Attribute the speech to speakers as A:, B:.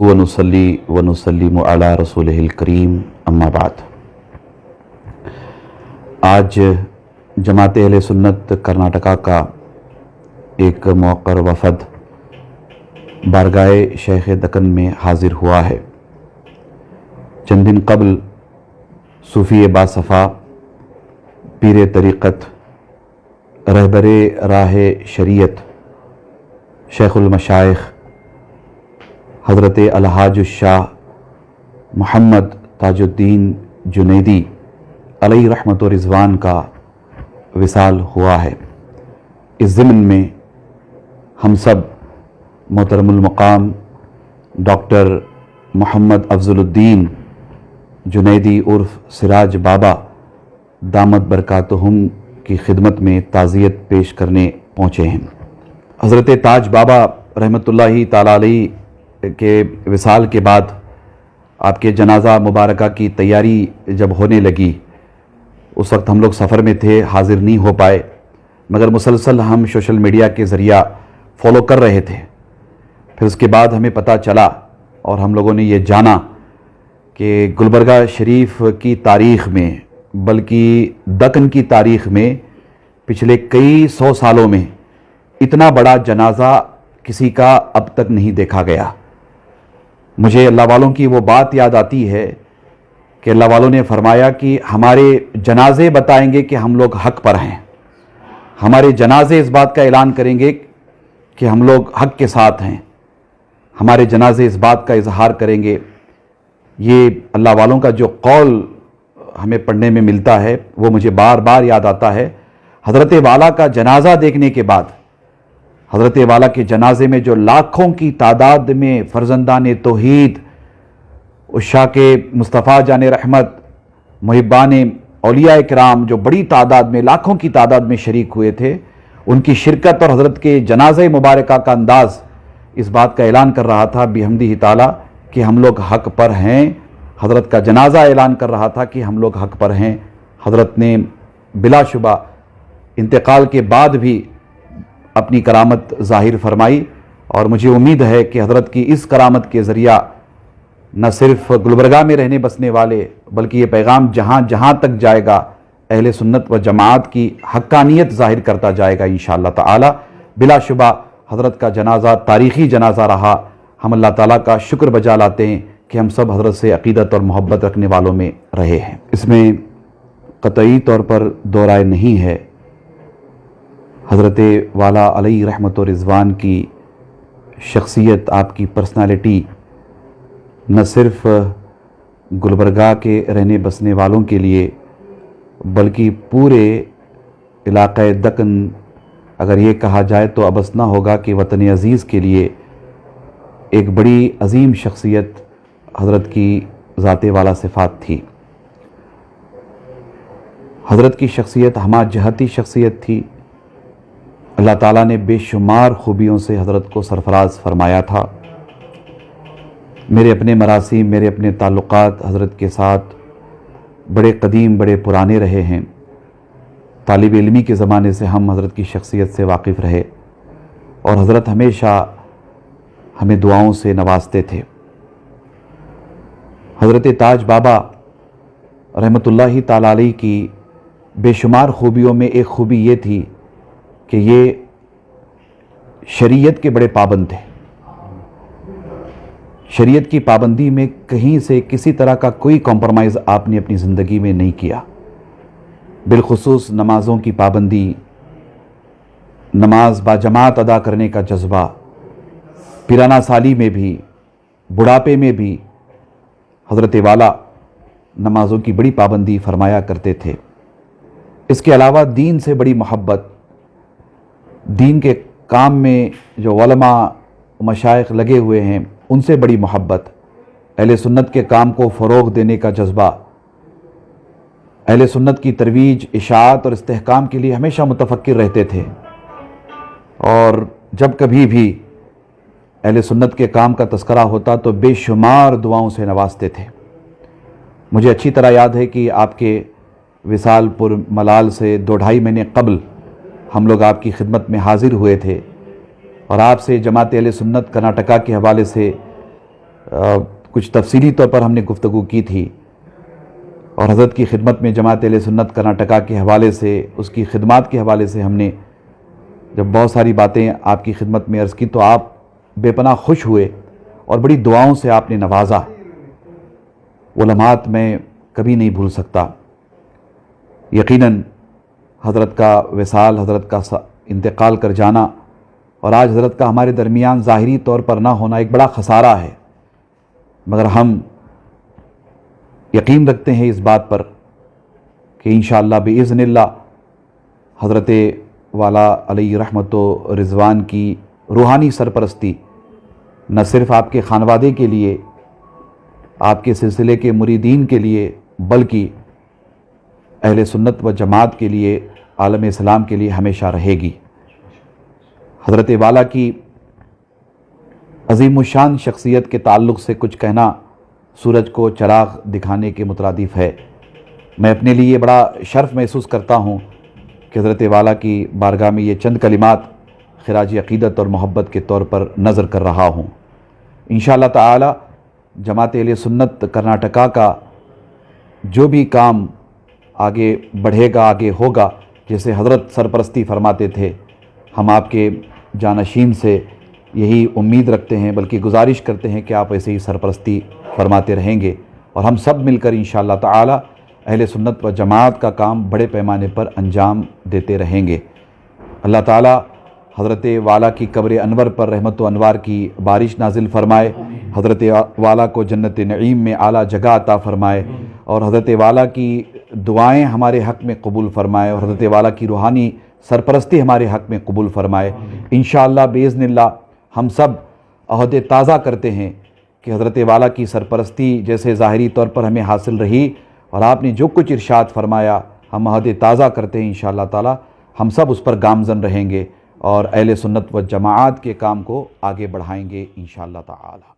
A: वनुसल्ली वनुसल्लिमु अला रसूलिहिल करीम अम्मा बाद। आज जमात अहले सुन्नत कर्नाटका का एक मुअक्कर वफ़द बारगाह शेख दक्कन में हाज़िर हुआ है। चंद दिन कबल सूफ़ी बासफ़ा पीर तरीक़त रहबर राह शरीयत शेखुल मशाइख हज़रत अलहाज शाह मोहम्मद ताजुद्दीन जुनैदी अलैहि रहमत व रिज़वान का विसाल हुआ है। इस ज़िम्न में हम सब मोहतरमुल मक़ाम डॉक्टर मोहम्मद अफ़ज़लुद्दीन जुनैदी उर्फ़ सिराज बाबा दामत बरकातुहुम की खिदमत में ताज़ियत पेश करने पहुँचे हैं। हज़रत ताज बाबा रहमतुल्लाहि ताला अलैहि के विसाल के बाद आपके जनाज़ा मुबारका की तैयारी जब होने लगी, उस वक्त हम लोग सफ़र में थे, हाज़िर नहीं हो पाए, मगर मुसलसल हम सोशल मीडिया के ज़रिया फॉलो कर रहे थे। फिर उसके बाद हमें पता चला और हम लोगों ने ये जाना कि गुलबर्गा शरीफ की तारीख़ में, बल्कि दक्कन की तारीख़ में पिछले कई 100 सालों में इतना बड़ा जनाज़ा किसी का अब तक नहीं देखा गया। मुझे अल्लाह वालों की वो बात याद आती है कि अल्लाह वालों ने फरमाया कि हमारे जनाजे बताएंगे कि हम लोग हक़ पर हैं। हमारे जनाजे इस बात का ऐलान करेंगे कि हम लोग हक़ के साथ हैं। हमारे जनाजे इस बात का इजहार करेंगे। ये अल्लाह वालों का जो कौल हमें पढ़ने में मिलता है वो मुझे बार बार याद आता है। हज़रत वाला का जनाज़ा देखने के बाद, हज़रत वाला के जनाजे में जो लाखों की तादाद में फ़र्जंदान तौहीद, उशाके मुस्तफ़ा जान रहमत, मुहिब्बान औलिया इकराम जो बड़ी तादाद में, लाखों की तादाद में शरीक हुए थे, उनकी शिरकत और हज़रत के जनाज़े मुबारका का अंदाज़ इस बात का ऐलान कर रहा था बिहम्दिही ताला कि हम लोग हक़ पर हैं। हज़रत का जनाज़ा ऐलान कर रहा था कि हम लोग हक़ पर हैं। हज़रत ने बिलाशुबा इंतकाल के बाद भी अपनी करामत ज़ाहिर फरमाई और मुझे उम्मीद है कि हज़रत की इस करामत के ज़रिया न सिर्फ़ गुलबर्गा में रहने बसने वाले, बल्कि ये पैगाम जहाँ जहाँ तक जाएगा अहले सुन्नत व जमात की हक्कानियत ज़ाहिर करता जाएगा इंशाअल्लाह ताला। बिलाशुबा हज़रत का जनाज़ा तारीख़ी जनाज़ा रहा। हम अल्लाह ताला का शुक्र बजा लाते हैं कि हम सब हज़रत से अक़ीदत और मोहब्बत रखने वालों में रहे हैं। इसमें क़तई तौर पर दो राय नहीं है। हज़रत वाला अलैहि रहमत व रिज़वान की शख्सियत, आपकी पर्सनालिटी न सिर्फ़ गुलबर्गा के रहने बसने वालों के लिए, बल्कि पूरे इलाक़े दक्कन, अगर ये कहा जाए तो अबस ना होगा कि वतन अज़ीज़ के लिए एक बड़ी अजीम शख्सियत हज़रत की ज़ाते वाला सिफ़ात थी। हज़रत की शख्सियत हमा जहती शख्सियत थी। अल्लाह ताला ने बेशुमार खूबियों से हज़रत को सरफराज फरमाया था। मेरे अपने मरासीम, मेरे अपने ताल्लुक़ात हज़रत के साथ बड़े कदीम, बड़े पुराने रहे हैं। तालिब इल्मी के ज़माने से हम हज़रत की शख्सियत से वाकिफ़ रहे और हज़रत हमेशा हमें दुआओं से नवाजते थे। हज़रत ताज बाबा रहमतुल्लाहि ताला अलैहि की बेशुमार खूबियों में एक खूबी ये थी कि ये शरीयत के बड़े पाबंद थे। शरीयत की पाबंदी में कहीं से किसी तरह का कोई कॉम्प्रोमाइज़ आपने अपनी ज़िंदगी में नहीं किया। बिलखुसूस नमाज़ों की पाबंदी, नमाज बाजमात अदा करने का जज्बा, पिराना साली में भी, बुढ़ापे में भी हज़रत वाला नमाज़ों की बड़ी पाबंदी फरमाया करते थे। इसके अलावा दीन से बड़ी मोहब्बत, दीन के काम में जो उलमा मशाइख लगे हुए हैं उनसे बड़ी मोहब्बत, अहले सुन्नत के काम को फ़रोग़ देने का जज्बा, अहले सुन्नत की तरवीज, इशाअत और इस्तेहकाम के लिए हमेशा मुतफ़क्किर रहते थे। और जब कभी भी अहले सुन्नत के काम का तज़किरा होता तो बेशुमार दुआओं से नवाजते थे। मुझे अच्छी तरह याद है कि आपके विसालपुर मलाल से 2-2.5 महीने कबल हम लोग आपकी खिदमत में हाज़िर हुए थे और आपसे जमात अहले सुन्नत कर्नाटका के हवाले से کچھ تفصیلی طور پر ہم نے گفتگو کی تھی، اور حضرت کی خدمت میں جماعت اہل سنت کرناٹکا کے حوالے سے، اس کی خدمات کے حوالے سے ہم نے جب بہت ساری باتیں آپ کی خدمت میں عرض کی تو آپ بے پناہ خوش ہوئے اور بڑی دعاؤں سے آپ نے نوازا۔ وہ لمحات میں کبھی نہیں بھول سکتا۔ یقیناً حضرت کا وصال، حضرت کا انتقال کر جانا اور آج حضرت کا ہمارے درمیان ظاہری طور پر نہ ہونا ایک بڑا خسارہ ہے، مگر ہم یقین رکھتے ہیں اس بات پر کہ انشاءاللہ بإذن اللہ حضرت والا علیہ رحمت و رضوان کی روحانی سرپرستی نہ صرف آپ کے خانوادے کے لیے، آپ کے سلسلے کے مریدین کے لیے، بلکہ اہل سنت و جماعت کے لیے، عالم اسلام کے لیے ہمیشہ رہے گی۔ حضرت والا کی عظیم الشان شخصیت کے تعلق سے کچھ کہنا سورج کو چراغ دکھانے کے مترادف ہے۔ میں اپنے لیے بڑا شرف محسوس کرتا ہوں کہ حضرت والا کی بارگاہ میں یہ چند کلمات خراج عقیدت اور محبت کے طور پر نظر کر رہا ہوں۔ انشاءاللہ تعالی جماعت اہل سنت کرناٹکا کا جو بھی کام آگے بڑھے گا، آگے ہوگا، جیسے حضرت سرپرستی فرماتے تھے، ہم آپ کے جانشین سے یہی امید رکھتے ہیں، بلکہ گزارش کرتے ہیں کہ آپ ایسے ہی سرپرستی فرماتے رہیں گے، اور ہم سب مل کر انشاءاللہ تعالی اہل سنت و جماعت کا کام بڑے پیمانے پر انجام دیتے رہیں گے۔ اللہ تعالی حضرت والا کی قبر انور پر رحمت و انوار کی بارش نازل فرمائے، حضرت والا کو جنت نعیم میں اعلیٰ جگہ عطا فرمائے، اور حضرت والا کی دعائیں ہمارے حق میں قبول فرمائے، اور حضرت والا کی روحانی سرپرستی ہمارے حق میں قبول فرمائے۔ انشاءاللہ باذن اللہ ہم سب عہد تازہ کرتے ہیں کہ حضرت والا کی سرپرستی جیسے ظاہری طور پر ہمیں حاصل رہی اور آپ نے جو کچھ ارشاد فرمایا، ہم عہد تازہ کرتے ہیں انشاءاللہ تعالی ہم سب اس پر گامزن رہیں گے اور اہل سنت و جماعت کے کام کو آگے بڑھائیں گے انشاءاللہ تعالی۔